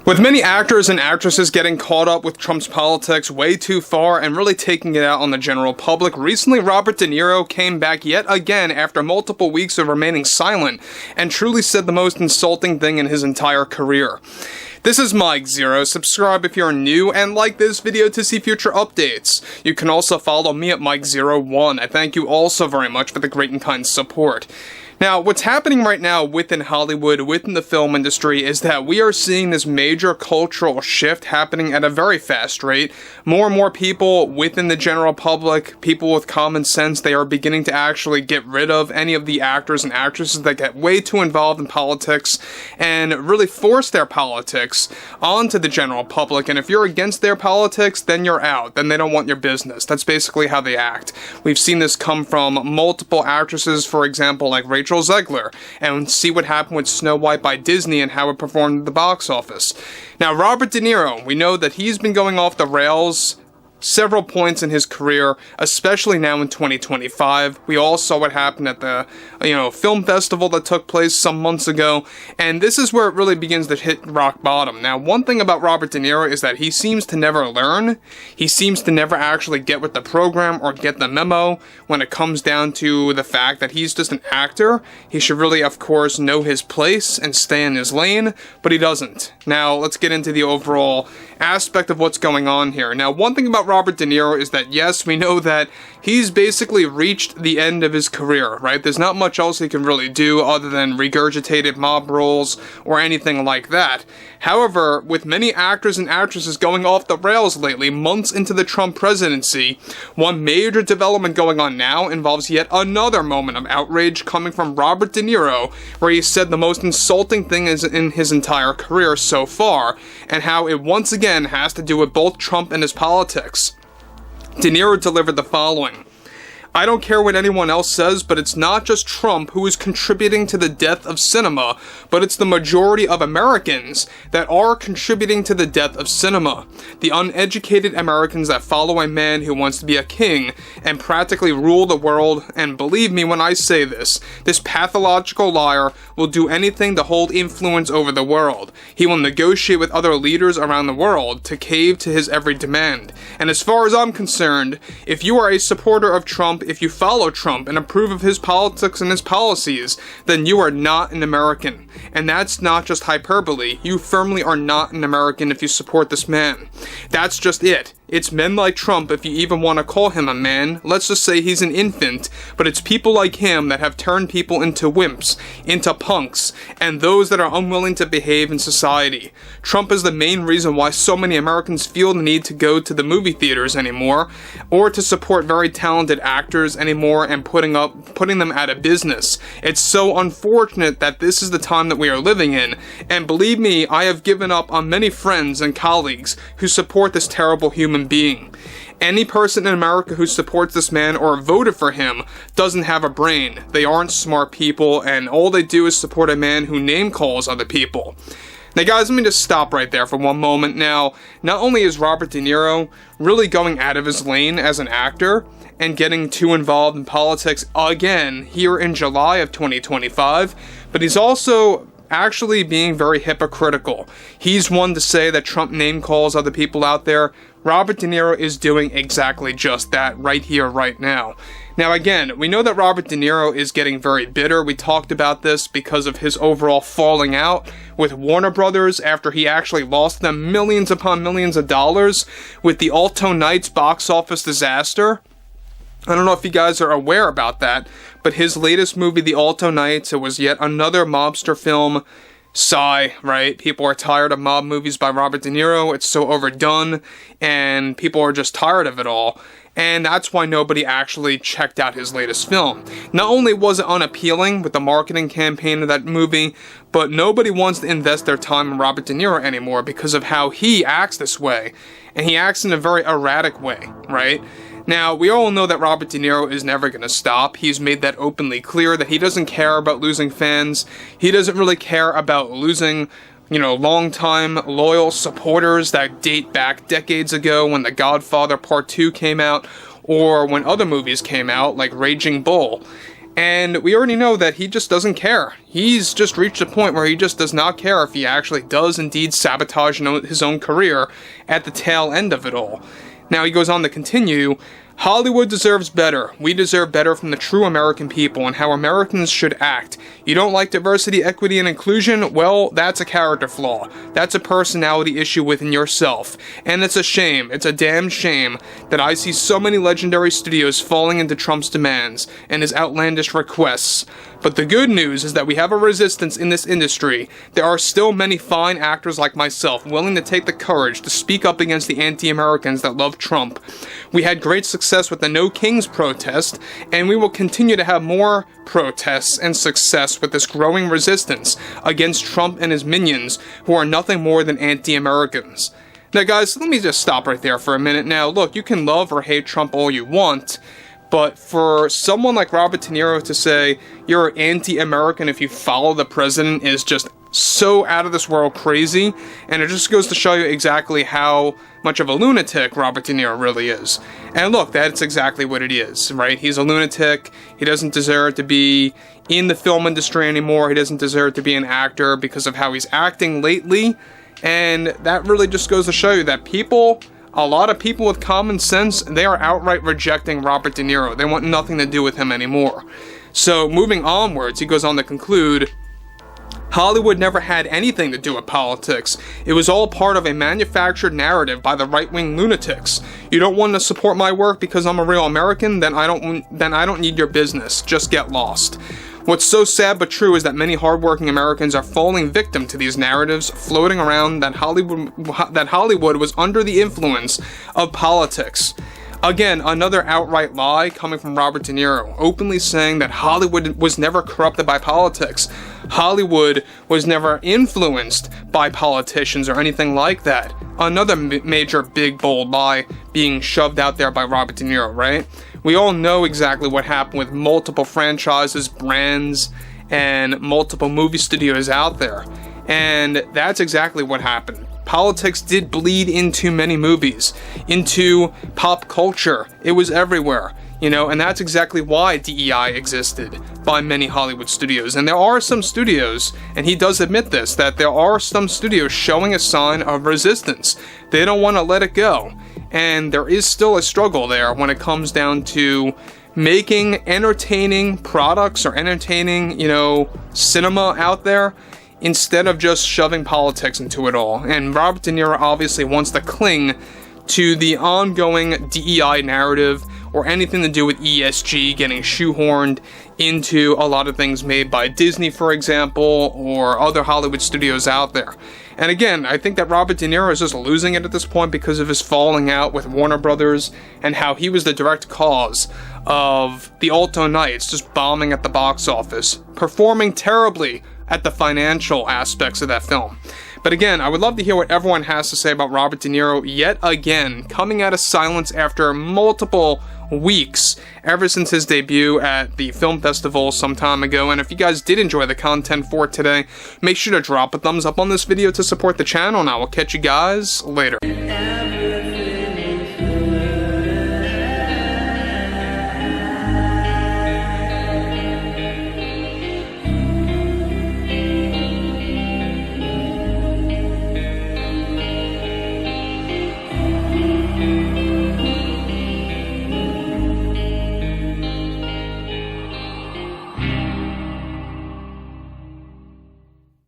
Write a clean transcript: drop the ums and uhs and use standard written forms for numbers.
With many actors and actresses getting caught up with Trump's politics way too far and really taking it out on the general public, recently Robert De Niro came back yet again after multiple weeks of remaining silent and truly said the most insulting thing in his entire career. This is Mike Zero. Subscribe if you're new and like this video to see future updates. You can also follow me at Mike01. I thank you all so very much for the great and kind support. Now, what's happening right now within Hollywood, within the film industry, is that we are seeing this major cultural shift happening at a very fast rate. More and more people within the general public, people with common sense, they are beginning to actually get rid of any of the actors and actresses that get way too involved in politics and really force their politics onto the general public. And if you're against their politics, then you're out. Then they don't want your business. That's basically how they act. We've seen this come from multiple actresses, for example, like Rachel Zegler, and see what happened with Snow White by Disney and how it performed at the box office. Now, Robert De Niro, we know that he's been going off the rails several points in his career, especially now in 2025. We all saw what happened at the, film festival that took place some months ago, and this is where it really begins to hit rock bottom. Now, one thing about Robert De Niro is that he seems to never learn. He seems to never actually get with the program or get the memo when it comes down to the fact that he's just an actor. He should really, of course, know his place and stay in his lane, but he doesn't. Now, let's get into the overall aspect of what's going on here. Now, one thing about Robert De Niro is that, yes, we know that he's basically reached the end of his career, right? There's not much else he can really do other than regurgitated mob roles or anything like that. However, with many actors and actresses going off the rails lately, months into the Trump presidency, one major development going on now involves yet another moment of outrage coming from Robert De Niro, where he said the most insulting thing in his entire career so far, and how it once again has to do with both Trump and his politics. De Niro delivered the following: "I don't care what anyone else says, but it's not just Trump who is contributing to the death of cinema, but it's the majority of Americans that are contributing to the death of cinema. The uneducated Americans that follow a man who wants to be a king and practically rule the world, and believe me when I say this pathological liar will do anything to hold influence over the world. He will negotiate with other leaders around the world to cave to his every demand. And as far as I'm concerned, if you are a supporter of Trump, if you follow Trump and approve of his politics and his policies, then you are not an American. And that's not just hyperbole. You firmly are not an American if you support this man. That's just it. It's men like Trump, if you even want to call him a man. Let's just say he's an infant, but it's people like him that have turned people into wimps, into punks, and those that are unwilling to behave in society. Trump is the main reason why so many Americans feel the need to go to the movie theaters anymore, or to support very talented actors anymore and putting them out of business. It's so unfortunate that this is the time that we are living in, and believe me, I have given up on many friends and colleagues who support this terrible human being. Any person in America who supports this man or voted for him doesn't have a brain. They aren't smart people, and all they do is support a man who name calls other people." Now guys, let me just stop right there for one moment. Now, not only is Robert De Niro really going out of his lane as an actor and getting too involved in politics again here in July of 2025, but he's also actually being very hypocritical. He's one to say that Trump name calls other people out there. Robert De Niro is doing exactly just that right here, right now. Now again, we know that Robert De Niro is getting very bitter. We talked about this because of his overall falling out with Warner Brothers after he actually lost them millions upon millions of dollars with the Alto Nights box office disaster. I don't know if you guys are aware about that, but his latest movie, The Alto Nights, it was yet another mobster film. Sigh, right? People are tired of mob movies by Robert De Niro. It's so overdone, and people are just tired of it all. And that's why nobody actually checked out his latest film. Not only was it unappealing with the marketing campaign of that movie, but nobody wants to invest their time in Robert De Niro anymore because of how he acts this way. And he acts in a very erratic way, right? Now, we all know that Robert De Niro is never going to stop. He's made that openly clear that he doesn't care about losing fans. He doesn't really care about losing, long-time loyal supporters that date back decades ago when The Godfather Part 2 came out, or when other movies came out, like Raging Bull. And we already know that he just doesn't care. He's just reached a point where he just does not care if he actually does indeed sabotage his own career at the tail end of it all. Now he goes on to continue, Hollywood deserves better. We deserve better from the true American people and how Americans should act. You don't like diversity, equity, and inclusion? Well, that's a character flaw. That's a personality issue within yourself. And it's a shame, it's a damn shame, that I see so many legendary studios falling into Trump's demands and his outlandish requests. But the good news is that we have a resistance in this industry. There are still many fine actors like myself willing to take the courage to speak up against the anti-Americans that love Trump. We had great success with the No Kings protest, and we will continue to have more protests and success with this growing resistance against Trump and his minions, who are nothing more than anti-Americans. Now guys, let me just stop right there for a minute. Now look, you can love or hate Trump all you want, but for someone like Robert De Niro to say you're anti-American if you follow the president is just so out of this world crazy, and it just goes to show you exactly how much of a lunatic Robert De Niro really is. And look, that's exactly what it is, right? He's a lunatic. He doesn't deserve to be in the film industry anymore. He doesn't deserve to be an actor because of how he's acting lately, and that really just goes to show you that a lot of people with common sense, they are outright rejecting Robert De Niro. They want nothing to do with him anymore. So moving onwards, he goes on to conclude, Hollywood never had anything to do with politics. It was all part of a manufactured narrative by the right-wing lunatics. You don't want to support my work because I'm a real American? Then I don't need your business. Just get lost. What's so sad but true is that many hardworking Americans are falling victim to these narratives floating around that Hollywood was under the influence of politics. Again, another outright lie coming from Robert De Niro, openly saying that Hollywood was never corrupted by politics. Hollywood was never influenced by politicians or anything like that. Another major big bold lie being shoved out there by Robert De Niro, right? We all know exactly what happened with multiple franchises, brands, and multiple movie studios out there. And that's exactly what happened. Politics did bleed into many movies, into pop culture. It was everywhere, and that's exactly why DEI existed by many Hollywood studios. And there are some studios, and he does admit this, that there are some studios showing a sign of resistance. They don't want to let it go. And there is still a struggle there when it comes down to making entertaining products or entertaining, cinema out there, instead of just shoving politics into it all. And Robert De Niro obviously wants to cling to the ongoing DEI narrative or anything to do with ESG getting shoehorned into a lot of things made by Disney, for example, or other Hollywood studios out there. And again, I think that Robert De Niro is just losing it at this point because of his falling out with Warner Brothers and how he was the direct cause of The Alto Knights just bombing at the box office, performing terribly at the financial aspects of that film. But again, I would love to hear what everyone has to say about Robert De Niro yet again, coming out of silence after multiple weeks ever since his debut at the film festival some time ago. And if you guys did enjoy the content for today, make sure to drop a thumbs up on this video to support the channel, and I will catch you guys later.